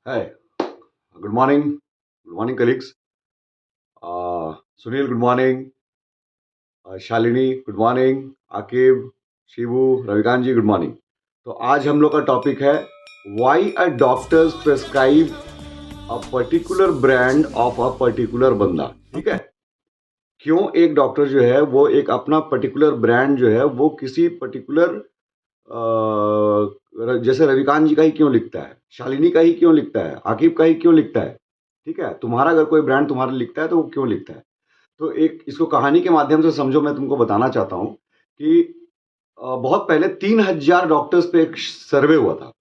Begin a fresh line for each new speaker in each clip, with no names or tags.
Hi, good morning, colleagues. Sunil, good morning. Shalini, good morning. Aqib, Shivu, Ravikant ji, good morning. तो आज हम लोग का टॉपिक है why a doctors prescribe a particular brand of a particular बंदा. ठीक है, क्यों एक डॉक्टर जो है वो एक अपना पर्टिकुलर ब्रांड जो है वो किसी पर्टिकुलर जैसे रविकांत जी का ही क्यों लिखता है, शालिनी का ही क्यों लिखता है, आकिब का ही क्यों लिखता है. ठीक है, तुम्हारा अगर कोई ब्रांड तुम्हारा लिखता है तो वो क्यों लिखता है. तो एक इसको कहानी के माध्यम से समझो. मैं तुमको बताना चाहता हूँ कि बहुत पहले 3,000 डॉक्टर्स पे एक सर्वे हुआ था.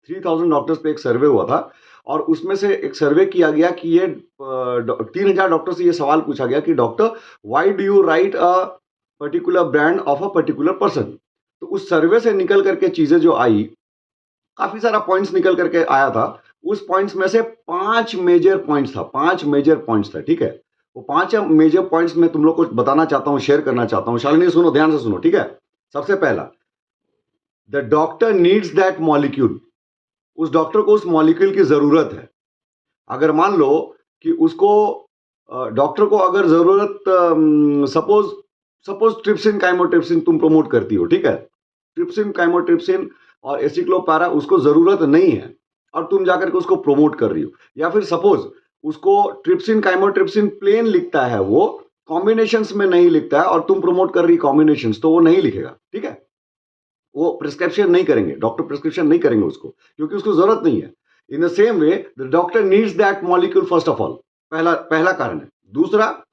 3,000 डॉक्टर्स पे एक सर्वे हुआ था और उसमें से एक सर्वे किया गया कि ये 3,000 डॉक्टर से ये सवाल पूछा गया कि doctor, why do you right a particular brand of a particular person. तो उस सर्वे से निकल करके चीजें जो आई, काफी सारा पॉइंट्स निकल करके आया था. उस पॉइंट्स में से 5 मेजर पॉइंट्स था. ठीक है, वो 5 मेजर पॉइंट्स में तुम लोग को बताना चाहता हूं, शेयर करना चाहता हूं. शालिनी सुनो, ध्यान से सुनो. ठीक है, सबसे पहला, the doctor needs that molecule. उस डॉक्टर को उस मॉलिक्यूल की जरूरत है. अगर मान लो कि उसको डॉक्टर को अगर जरूरत, सपोज सपोज ट्रिप्सिन काइमोट्रिप्सिन तुम प्रमोट करती हो. ठीक है, ट्रिप्सिन काइमोट्रिप्सिन और एसिक्लोपारा उसको जरूरत नहीं है और तुम जाकर के उसको प्रमोट कर रही हो. या फिर सपोज उसको ट्रिप्सिन काइमोट्रिप्सिन प्लेन लिखता है, वो कॉम्बिनेशंस में नहीं लिखता है और तुम प्रमोट कर रही कॉम्बिनेशंस, तो वो नहीं लिखेगा. ठीक है, वो प्रिस्क्रिप्शन नहीं करेंगे, डॉक्टर प्रिस्क्रिप्शन नहीं करेंगे उसको, क्योंकि उसको जरूरत नहीं है. In the same way the doctor needs that molecule first of all. पहला पहला कारण है. दूसरा,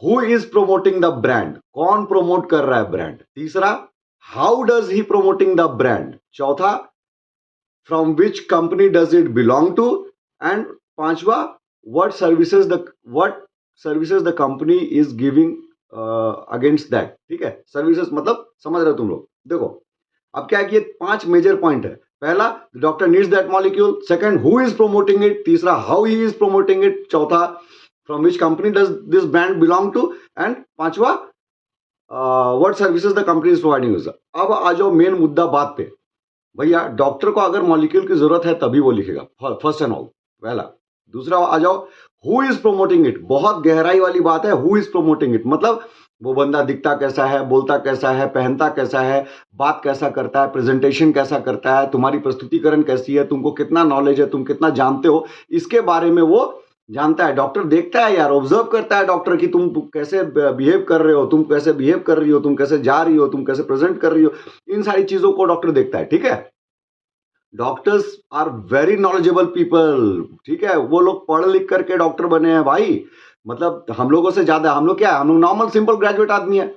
who is promoting the brand, कौन प्रोमोट कर रहा है ब्रांड. तीसरा, how does he promoting the brand. चौथा, from which company does it belong to. And पांचवा, what services the company is giving against that. ठीक है, सर्विसेज मतलब समझ रहे हो तुम लोग. देखो, अब क्या है कि ये 5 मेजर पॉइंट है. पहला, doctor needs that molecule. Second, who is promoting it. तीसरा, how he is promoting it. चौथा, from which company does this brand belong to. And पांचवा, what services the company is providing. अब आ जाओ main मुद्दा बात पे. भैया, डॉक्टर को अगर मॉलिक्यूल की जरूरत है तभी वो लिखेगा, फर्स्ट एंड ऑल, पहला. दूसरा आ जाओ, हु इज प्रोमोटिंग इट. बहुत गहराई वाली बात है. हु इज प्रोमोटिंग इट मतलब वो बंदा दिखता कैसा है, बोलता कैसा है, पहनता कैसा है, बात कैसा करता है, प्रेजेंटेशन कैसा करता है, तुम्हारी प्रस्तुतिकरण कैसी है, तुमको कितना नॉलेज है, तुम कितना जानते हो, इसके बारे में वो जानता है. डॉक्टर देखता है यार, ऑब्जर्व करता है डॉक्टर कि तुम कैसे बिहेव कर रहे हो, तुम कैसे बिहेव कर रही हो, तुम कैसे जा रही हो, तुम कैसे प्रेजेंट कर रही हो. इन सारी चीजों को डॉक्टर देखता है. ठीक है, doctors are very knowledgeable people. ठीक है, वो लोग पढ़ लिख करके डॉक्टर बने हैं भाई. मतलब हम लोगों से ज्यादा. हम लोग क्या है, हम लोग नॉर्मल सिंपल ग्रेजुएट आदमी है.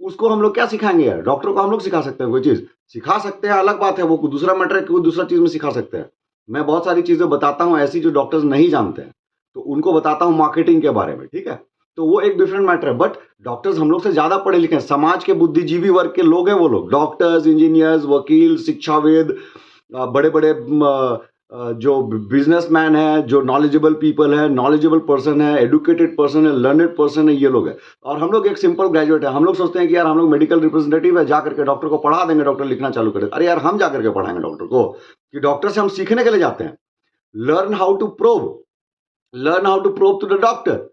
उसको हम लोग क्या सिखाएंगे यार. डॉक्टर को हम लोग सिखा सकते हैं कोई चीज, सिखा सकते हैं, अलग बात है, वो दूसरा मैटर है कि वो दूसरा चीज में सिखा सकते हैं. मैं बहुत सारी चीजें बताता हूँ ऐसी जो डॉक्टर्स नहीं जानते हैं, तो उनको बताता हूँ मार्केटिंग के बारे में. ठीक है, तो वो एक डिफरेंट मैटर है. बट डॉक्टर्स हम लोग से ज्यादा पढ़े लिखे हैं. समाज के बुद्धिजीवी वर्ग के लोग हैं वो लोग. डॉक्टर्स, इंजीनियर्स, वकील, शिक्षावेद, बड़े बड़े जो बिजनेसमैन है, जो नॉलेजेबल पीपल है, नॉलेजेबल पर्सन है, एडुकेटेड पर्सन है, लर्नेड पर्सन है, ये लोग है. और हम लोग एक सिंपल ग्रेजुएट है. हम लोग सोचते हैं कि यार हम लोग मेडिकल रिप्रेजेंटेटिव है, जाकर के डॉक्टर को पढ़ा देंगे, डॉक्टर लिखना चालू करे. अरे यार, हम जाकर के पढ़ाएंगे डॉक्टर को, कि डॉक्टर से हम सीखने के लिए जाते हैं. Learn how to probe, learn how to probe to the doctor.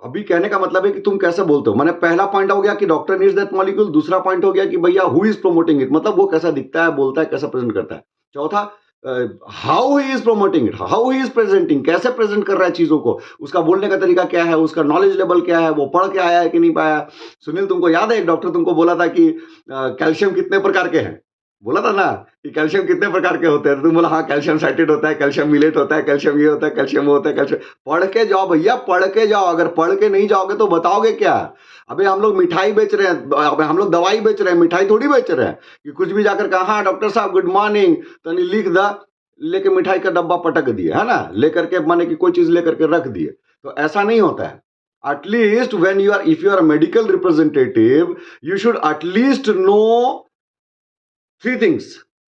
अभी कहने का मतलब है कि तुम कैसे बोलते हो. मैंने पहला पॉइंट हो गया कि डॉक्टर नीड्स दैट मॉलिक्यूल. दूसरा पॉइंट हो गया कि भैया हु इज प्रोमोटिंग इट, मतलब वो कैसा दिखता है, बोलता है, कैसा प्रेजेंट करता है. चौथा, how he is promoting it, how he is presenting, कैसे प्रेजेंट कर रहा है चीजों को, उसका बोलने का तरीका क्या है, उसका नॉलेज लेवल क्या है, वो पढ़ के आया है कि नहीं पाया. सुनील, तुमको याद है एक डॉक्टर तुमको बोला था कि कैल्शियम कितने प्रकार के हैं. बोला था ना कि कैल्शियम कितने प्रकार के होते हैं. तुम बोला हाँ, कैल्शियम साइटेट होता है, कैल्शियम मिलेट होता है, कैल्शियम ये होता है, कैल्शियम वो होता है, कैल्शियम. पढ़ के जाओ भैया, पढ़ के जाओ. अगर पढ़ के नहीं जाओगे तो बताओगे क्या. अबे हम लोग मिठाई बेच रहे हैं, अबे हम लोग दवाई बेच रहे हैं, मिठाई थोड़ी बेच रहे हैं कि कुछ भी जाकर कहा हाँ डॉक्टर साहब गुड मॉर्निंग तो लिख दा, लेके मिठाई का डब्बा पटक दिए, है ना, लेकर के माने कि कोई चीज लेकर के रख दिए. तो ऐसा नहीं होता है. At least when you are, if you are a medical representative, you should at least know 3 things.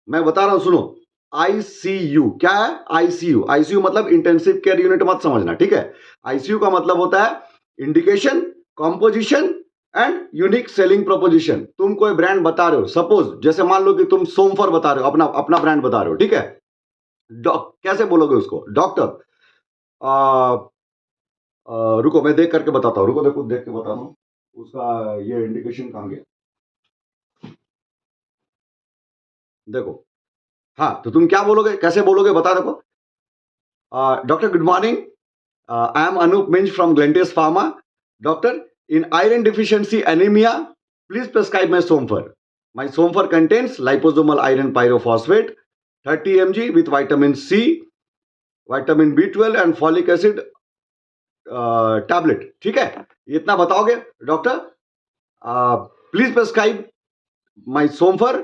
मैं बता रहा हूं, सुनो. आईसीयू क्या है. आईसीयू, आईसीयू मतलब इंटेंसिव केयर यूनिट मत समझना. ठीक है, आईसीयू का मतलब होता है indication, composition and unique selling proposition. तुम कोई ब्रांड बता रहे हो, सपोज जैसे मान लो कि तुम सोमफर बता रहे हो, अपना अपना ब्रांड बता रहे हो. ठीक है, कैसे बोलोगे उसको? डॉक्टर, रुको मैं देख करके बताता हूँ, रुको देखो देख के बता रहा हूँ उसका ये इंडिकेशन कहाँ गया। देखो, हाँ तो तुम क्या बोलोगे, कैसे बोलोगे बता। देखो, doctor good morning, I am Anup Minj from Glentis Pharma. Doctor, in iron deficiency anemia, please prescribe my Somfer. My Somfer contains liposomal iron pyrophosphate 30 mg with vitamin C, vitamin B12 and folic acid tablet. ठीक है, इतना बताओगे doctor? Please prescribe my Somfer.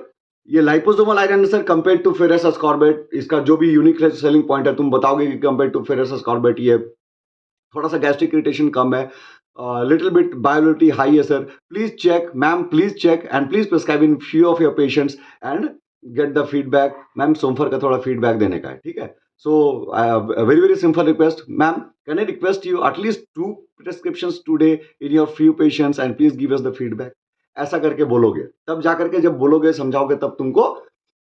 ये liposomal iron है sir, compare to ferrous ascorbate, इसका जो भी unique selling point है तुम बताओगे कि कंपेयर टू फेरस अस्कॉर्बेट ये थोड़ा सा गैस्ट्रिक इरिटेशन कम है, लिटिल बिट बायोलिटी हाई है सर। Please check ma'am, please check and please prescribe in few of your patients and get the feedback. Ma'am Somfer का थोड़ा फीडबैक देने का है, ठीक है। So very very simple request ma'am, can I request you at least 2 prescriptions today in your few patients and please give us the feedback. ऐसा करके बोलोगे, तब जाकर के जब बोलोगे समझाओगे तब तुमको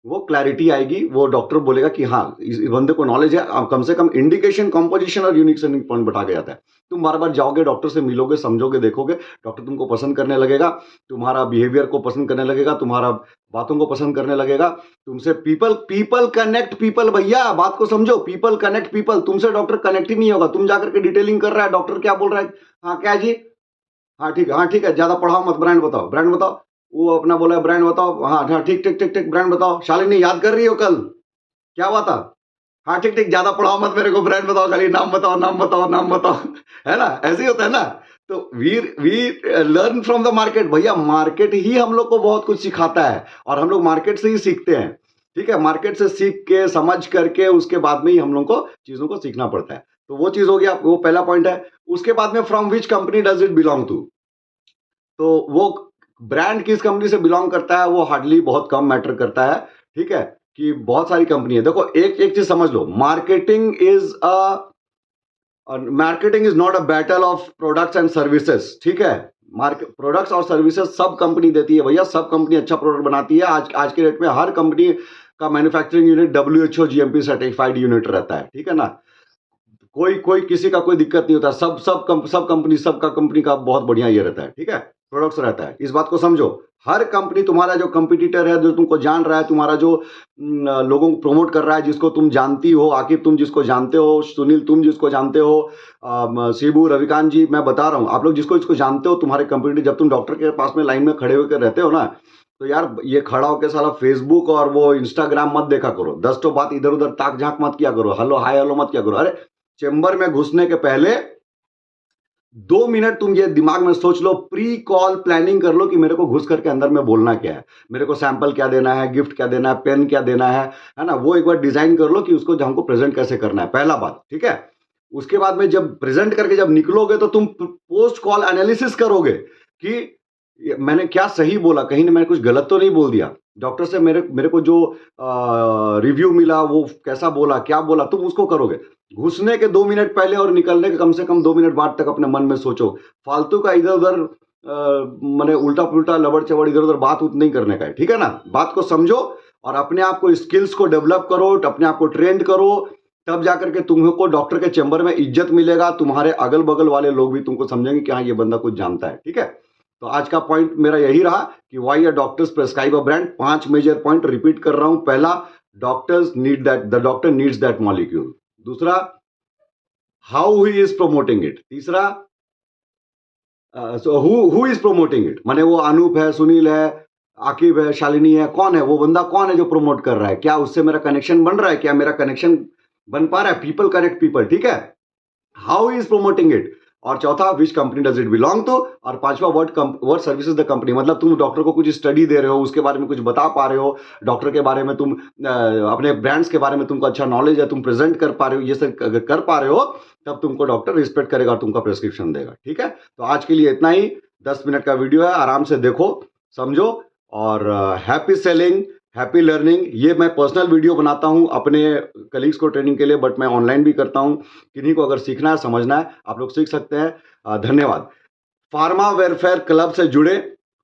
वो क्लैरिटी आएगी, वो डॉक्टर बोलेगा कि हाँ इस बंदे को नॉलेज है, कम से कम इंडिकेशन, कंपोजिशन और यूनिक सेलिंग पॉइंट बता के जाता है। तुम बार बार जाओगे डॉक्टर से, मिलोगे, समझोगे, देखोगे, डॉक्टर तुमको पसंद करने लगेगा, तुम्हारा बिहेवियर को पसंद करने लगेगा, तुम्हारा बातों को पसंद करने लगेगा तुमसे। पीपल पीपल कनेक्ट पीपल, भैया बात को समझो, पीपल कनेक्ट पीपल। तुमसे डॉक्टर कनेक्ट ही नहीं होगा, तुम जाकर के डिटेलिंग कर रहा है, डॉक्टर क्या बोल रहा है, हाँ क्या जी, हाँ ठीक है, ज्यादा पढ़ाओ मत, ब्रांड बताओ, ब्रांड बताओ। वो अपना बोला ब्रांड बताओ, हाँ हाँ ठीक ठीक ठीक ठीक, ब्रांड बताओ। शालिनी याद कर रही हो कल क्या हुआ था? हाँ ठीक ठीक, ज्यादा पढ़ाओ मत मेरे को, ब्रांड बताओ खाली, नाम बताओ नाम बताओ नाम बताओ। है ना, ऐसे ही होता है ना। तो we learn from the market, भैया मार्केट ही हम लोग को बहुत कुछ सिखाता है और हम लोग मार्केट से ही सीखते हैं। ठीक है, मार्केट से सीख के समझ करके उसके बाद में ही हम लोग को चीजों को सीखना पड़ता है। तो वो चीज हो गया, वो पहला पॉइंट है। उसके बाद में from which company does it belong to, तो वो ब्रांड किस कंपनी से बिलोंग करता है वो हार्डली बहुत कम मैटर करता है। ठीक है, कि बहुत सारी कंपनी है। देखो एक एक चीज समझ लो, marketing is not a battle of products and services. ठीक है, मार्केट प्रोडक्ट्स और सर्विसेज सब कंपनी देती है भैया, सब कंपनी अच्छा प्रोडक्ट बनाती है। आज के डेट में हर कंपनी का manufacturing unit WHO GMP certified unit रहता है। ठीक है ना, कोई कोई किसी का कोई दिक्कत नहीं होता, सब कंपनी, सबका कंपनी का बहुत बढ़िया ये रहता है। ठीक है, प्रोडक्ट्स रहता है, इस बात को समझो। हर कंपनी, तुम्हारा जो कंपटीटर है, जो तुमको जान रहा है, तुम्हारा जो लोगों को प्रमोट कर रहा है, जिसको तुम जानती हो, आकिब तुम जिसको जानते हो, सुनील तुम जिसको जानते हो, शिबू, रविकांत जी, मैं बता रहा हूँ, आप लोग जिसको जिसको जानते हो, तुम्हारे कंपटीटर, जब तुम डॉक्टर के पास में लाइन में खड़े होकर रहते हो ना, तो यार ये खड़ा होकर साला फेसबुक और वो इंस्टाग्राम मत देखा करो, 10 तो बात इधर उधर ताक झांक मत किया करो, हेलो हाय हेलो मत किया करो। अरे चेंबर में घुसने के पहले 2 मिनट तुम ये दिमाग में सोच लो, प्री कॉल प्लानिंग कर लो कि मेरे को घुस करके अंदर में बोलना क्या है, मेरे को सैंपल क्या देना है, गिफ्ट क्या देना है, पेन क्या देना है ना, वो एक बार डिजाइन कर लो कि उसको हमको प्रेजेंट कैसे करना है, पहला बात। ठीक है, उसके बाद में जब प्रेजेंट करके जब निकलोगे तो तुम पोस्ट कॉल एनालिसिस करोगे कि मैंने क्या सही बोला, कहीं मैंने कुछ गलत तो नहीं बोल दिया, डॉक्टर से मेरे को जो रिव्यू मिला वो कैसा बोला, क्या बोला, तुम उसको करोगे। घुसने के 2 मिनट पहले और निकलने के कम से कम 2 मिनट बाद तक अपने मन में सोचो। फालतू का इधर उधर मैंने उल्टा पुल्टा लबड़ चबड़ इधर उधर बात नहीं करने का है। ठीक है ना, बात को समझो और अपने आप को, स्किल्स को डेवलप करो, अपने आप को ट्रेंड करो, तब जाकर के तुमको डॉक्टर के चैम्बर में इज्जत मिलेगा, तुम्हारे अगल बगल वाले लोग भी तुमको समझेंगे कि हाँ ये बंदा कुछ जानता है। ठीक है, तो आज का पॉइंट मेरा यही रहा कि why doctors prescribe a brand. 5 major point repeat कर रहा हूं। पहला, doctors need that, the doctor needs that molecule. दूसरा, how he is promoting it. तीसरा, so who is promoting it, माने वो अनूप है, सुनील है, आकिब है, शालिनी है, कौन है वो बंदा, कौन है जो प्रमोट कर रहा है, क्या उससे मेरा कनेक्शन बन रहा है, क्या मेरा कनेक्शन बन पा रहा है। People correct people. ठीक है, हाउ इज प्रमोटिंग इट। और चौथा, which company does it belong to. और पांचवा, व्हाट सर्विसेज द कंपनी, मतलब तुम डॉक्टर को कुछ स्टडी दे रहे हो, उसके बारे में कुछ बता पा रहे हो, डॉक्टर के बारे में तुम अपने ब्रांड्स के बारे में तुमको अच्छा नॉलेज है, तुम प्रेजेंट कर पा रहे हो, ये सब अगर कर पा रहे हो तब तुमको डॉक्टर रिस्पेक्ट करेगा और तुमका प्रेस्क्रिप्शन देगा। ठीक है, तो आज के लिए इतना ही। 10 मिनट का वीडियो है, आराम से देखो, समझो और हैप्पी सेलिंग, हैप्पी लर्निंग। ये मैं पर्सनल वीडियो बनाता हूं अपने कलीग्स को ट्रेनिंग के लिए, बट मैं ऑनलाइन भी करता हूं। किन्हीं को अगर सीखना है, समझना है, आप लोग सीख सकते हैं। धन्यवाद। फार्मा वेलफेयर क्लब से जुड़े,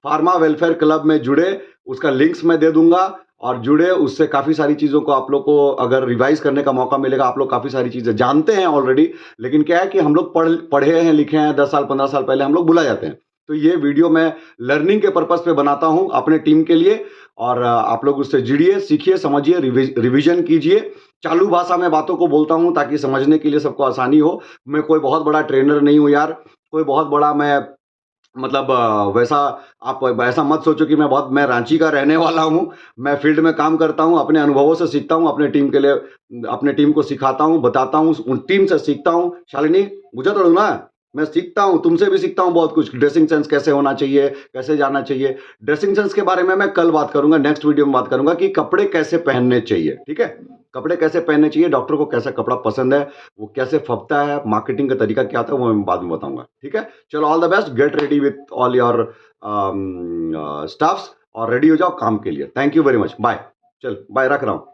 फार्मा वेलफेयर क्लब में जुड़े, उसका लिंक्स मैं दे दूंगा। और जुड़े, उससे काफ़ी सारी चीज़ों को आप लोग को अगर रिवाइज़ करने का मौका मिलेगा, आप लोग काफ़ी सारी चीज़ें जानते हैं ऑलरेडी, लेकिन क्या है कि हम लोग पढ़े हैं, लिखे हैं, 10 साल, 15 साल पहले हम लोग भुला जाते हैं। तो ये वीडियो मैं लर्निंग के पर्पज़ पे बनाता हूँ अपने टीम के लिए और आप लोग उससे जुड़िए, सीखिए, समझिए, रिवीजन कीजिए। चालू भाषा में बातों को बोलता हूँ ताकि समझने के लिए सबको आसानी हो। मैं कोई बहुत बड़ा ट्रेनर नहीं हूँ यार, कोई बहुत बड़ा मैं मतलब वैसा आप ऐसा मत सोचो कि मैं रांची का रहने वाला हूँ। मैं फील्ड में काम करता हूँ, अपने अनुभवों से सीखता हूँ, अपने टीम के लिए अपने टीम को सिखाता हूँ, बताता हूँ, उन टीम से सीखता हूँ। शालिनी, बुझा तोड़ू ना? मैं सीखता हूँ, तुमसे भी सीखता हूँ बहुत कुछ। ड्रेसिंग सेंस कैसे होना चाहिए, कैसे जाना चाहिए। ड्रेसिंग सेंस के बारे में मैं कल बात करूँगा, नेक्स्ट वीडियो में बात करूँगा कि कपड़े कैसे पहनने चाहिए, ठीक है? कपड़े कैसे पहनने चाहिए, डॉक्टर को कैसा कपड़ा पसंद है, वो कैसे फबता है, मार्केटिंग का तरीका क्या होता है, वो मैं बाद में बताऊँगा, ठीक है? चलो, all the best, get ready with all your staffs और रेडी हो जाओ काम के लिए। Thank you very much, bye. चल बाय, रख रहा हूँ।